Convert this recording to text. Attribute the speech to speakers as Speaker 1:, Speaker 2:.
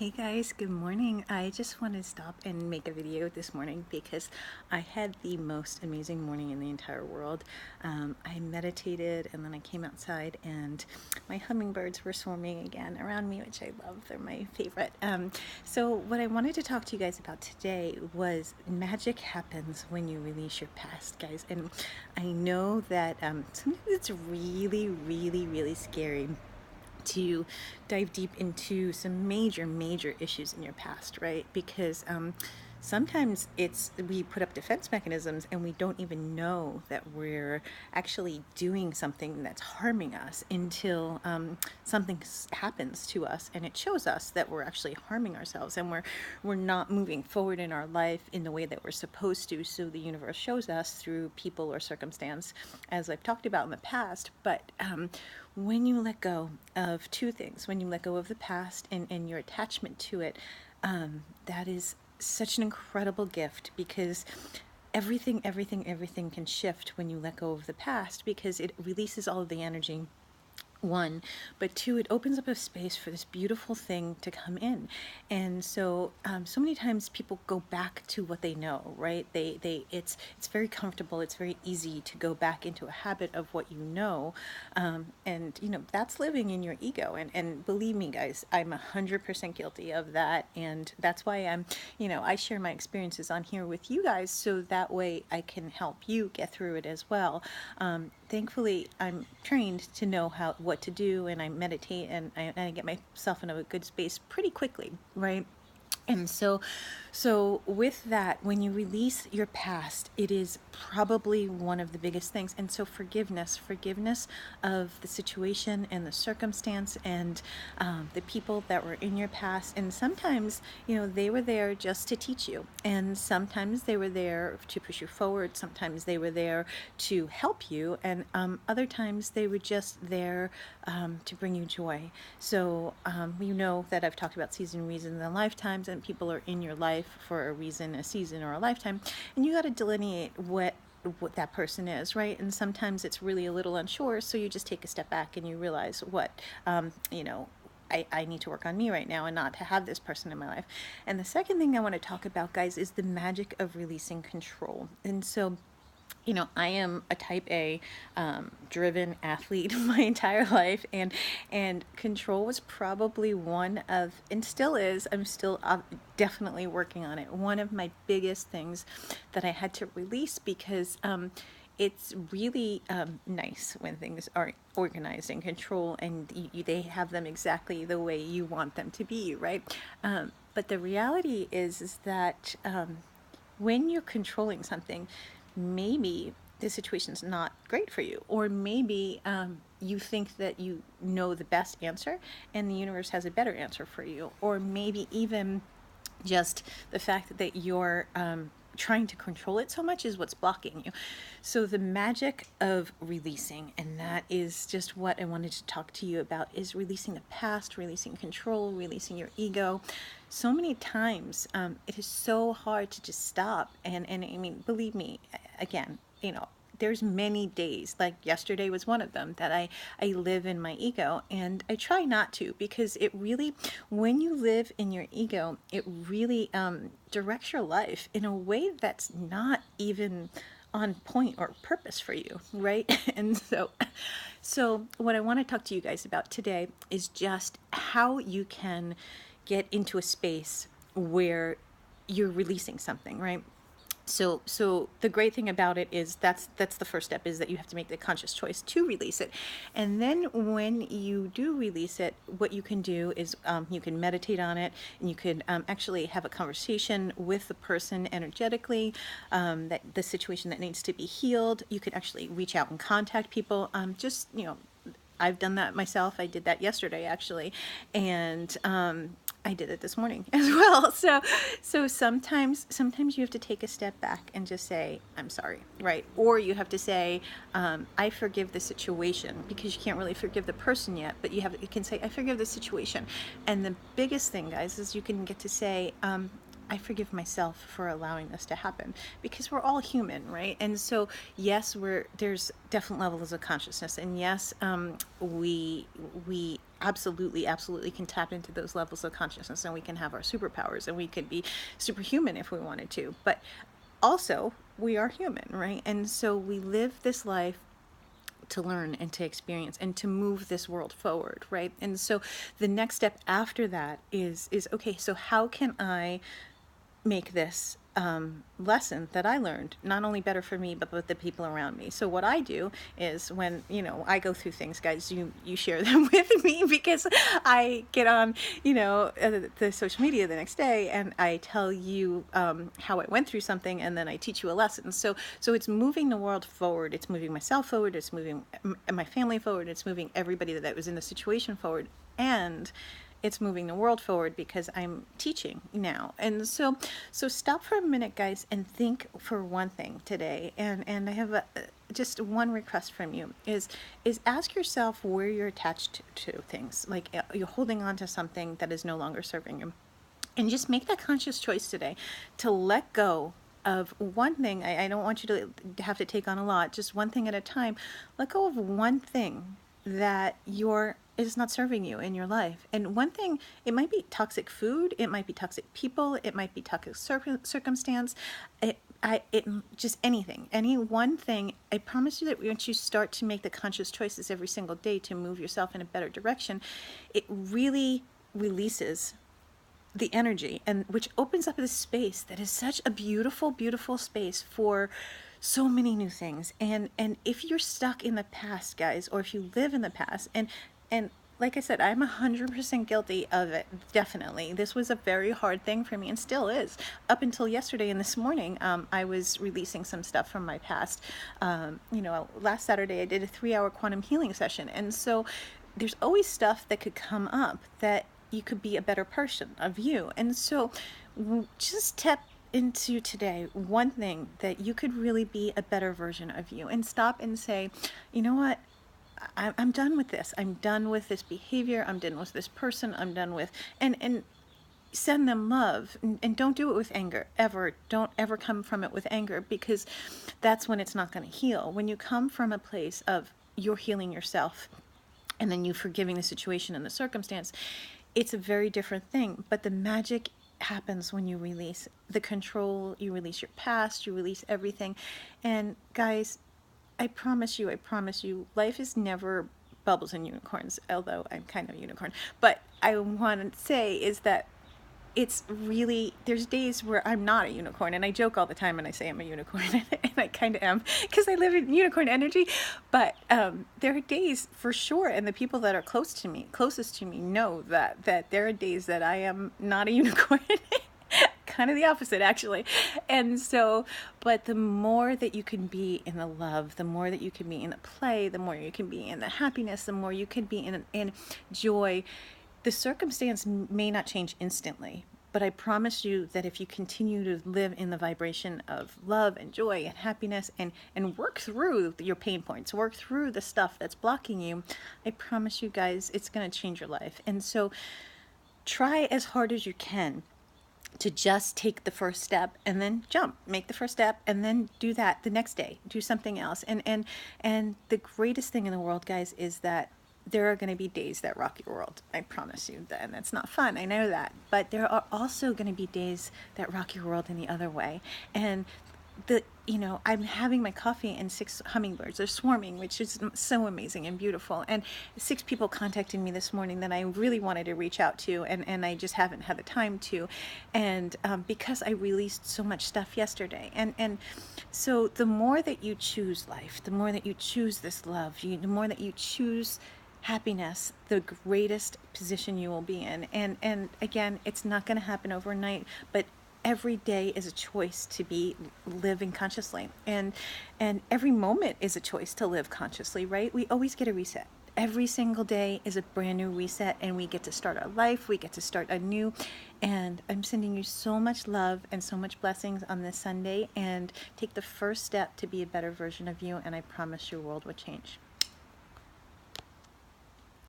Speaker 1: Hey guys, good morning. I just want to stop and make a video this morning because I had the most amazing morning in the entire world. I meditated and then I came outside and my hummingbirds were swarming again around me, which I love. They're my favorite. So what I wanted to talk to you guys about today was magic happens when you release your past, guys. And I know that sometimes it's really scary to dive deep into some major issues in your past, right? Because sometimes we put up defense mechanisms and we don't even know that we're actually doing something that's harming us until something happens to us and it shows us that we're actually harming ourselves and we're not moving forward in our life in the way that we're supposed to. So the universe shows us through people or circumstance, as I've talked about in the past. But when you let go of two things, when you let go of the past and your attachment to it, that is such an incredible gift, because everything can shift when you let go of the past, because it releases all of the energy, one, but two, it opens up a space for this beautiful thing to come in. And so so many times people go back to what they know, right? It's very comfortable, it's very easy to go back into a habit of what you know, and that's living in your ego. And believe me guys, I'm 100% guilty of that, and that's why I share my experiences on here with you guys, so that way I can help you get through it as well. Thankfully, I'm trained to know what to do, and I meditate, and I get myself in a good space pretty quickly, right? And so with that, when you release your past, it is probably one of the biggest things. And so forgiveness of the situation and the circumstance and the people that were in your past. And sometimes, they were there just to teach you. And sometimes they were there to push you forward. Sometimes they were there to help you. And other times they were just there to bring you joy. So you know that I've talked about season, reasons, and lifetimes, and people are in your life for a reason, a season, or a lifetime, and you got to delineate what that person is, right? And sometimes it's really a little unsure, so you just take a step back and you realize I need to work on me right now and not to have this person in my life. And the second thing I want to talk about, guys, is the magic of releasing control. And so I am a type A driven athlete my entire life, and control was probably one of, and still is, I'm still definitely working on it, one of my biggest things that I had to release, because it's really nice when things are organized and control, and they have them exactly the way you want them to be, right? But the reality is that when you're controlling something, maybe the situation's not great for you, or maybe you think that you know the best answer and the universe has a better answer for you, or maybe even just the fact that you're trying to control it so much is what's blocking you. So the magic of releasing, and that is just what I wanted to talk to you about, is releasing the past, releasing control, releasing your ego. So many times it is so hard to just stop, and I mean, believe me, again, there's many days, like yesterday was one of them, that I live in my ego, and I try not to, because it really, when you live in your ego, it really directs your life in a way that's not even on point or purpose for you, right? And so what I want to talk to you guys about today is just how you can get into a space where you're releasing something, right? So the great thing about it is that's the first step, is that you have to make the conscious choice to release it. And then when you do release it, what you can do is you can meditate on it, and you can actually have a conversation with the person energetically, that the situation that needs to be healed. You can actually reach out and contact people. I've done that myself. I did that yesterday, actually, and I did it this morning as well. So sometimes you have to take a step back and just say, I'm sorry, right? Or you have to say, I forgive the situation, because you can't really forgive the person yet, but you can say, I forgive the situation. And the biggest thing, guys, is you can get to say, I forgive myself for allowing this to happen, because we're all human, right? And so yes, there's different levels of consciousness, and yes, we absolutely, absolutely can tap into those levels of consciousness, and we can have our superpowers, and we could be superhuman if we wanted to. But also, we are human, right? And so we live this life to learn and to experience and to move this world forward, right? And so the next step after that is okay, so how can I make this lesson that I learned not only better for me but with the people around me? So what I do is, when I go through things, guys, you share them with me, because I get on the social media the next day and I tell you how I went through something, and then I teach you a lesson. So it's moving the world forward, it's moving myself forward, it's moving my family forward, it's moving everybody that was in the situation forward, and it's moving the world forward because I'm teaching now. And so stop for a minute, guys, and think for one thing today. And I have just one request from you is ask yourself where you're attached to things, like you're holding on to something that is no longer serving you. And just make that conscious choice today to let go of one thing. I don't want you to have to take on a lot, just one thing at a time. Let go of one thing that is not serving you in your life. And one thing, it might be toxic food, it might be toxic people, it might be toxic circumstance, it just anything, any one thing. I promise you that once you start to make the conscious choices every single day to move yourself in a better direction, it really releases the energy, and which opens up this space that is such a beautiful, beautiful space for so many new things. And if you're stuck in the past, guys, or if you live in the past, and like I said, I'm 100% guilty of it. Definitely, this was a very hard thing for me, and still is. Up until yesterday and this morning, I was releasing some stuff from my past. Last Saturday I did a 3-hour quantum healing session, and so there's always stuff that could come up that you could be a better person of you. And so just tap into today one thing that you could really be a better version of you, and stop and say, you know what, I'm done with this. I'm done with this behavior. I'm done with this person. I'm done with, and send them love, and don't do it with anger ever. Don't ever come from it with anger, because that's when it's not going to heal. When you come from a place of you're healing yourself, and then you forgiving the situation and the circumstance, it's a very different thing. But the magic happens when you release the control, you release your past, you release everything. And guys, I promise you, life is never bubbles and unicorns, although I'm kind of a unicorn. But I want to say is that it's really, there's days where I'm not a unicorn, and I joke all the time when I say I'm a unicorn, and I kind of am, because I live in unicorn energy. But there are days for sure, and the people that are closest to me know that there are days that I am not a unicorn. Kind of the opposite, actually. And so, but the more that you can be in the love, the more that you can be in the play, the more you can be in the happiness, the more you can be in joy. The circumstance may not change instantly, but I promise you that if you continue to live in the vibration of love and joy and happiness, and work through your pain points, work through the stuff that's blocking you, I promise you guys, it's going to change your life. And so try as hard as you can to just take the first step, and then jump, make the first step, and then do that the next day, do something else. And the greatest thing in the world, guys, is that there are going to be days that rock your world. I promise you that. And that's not fun, I know that. But there are also going to be days that rock your world in the other way. And I'm having my coffee, and 6 hummingbirds are swarming, which is so amazing and beautiful. And 6 people contacted me this morning that I really wanted to reach out to, and I just haven't had the time to. And because I released so much stuff yesterday. And so the more that you choose life, the more that you choose this love, the more that you choose happiness, the greatest position you will be in. And again, it's not going to happen overnight, but every day is a choice to be living consciously, and every moment is a choice to live consciously, right? We always get a reset. Every single day is a brand new reset, and we get to start our life, we get to start anew. And I'm sending you so much love and so much blessings on this Sunday, and take the first step to be a better version of you, and I promise your world will change.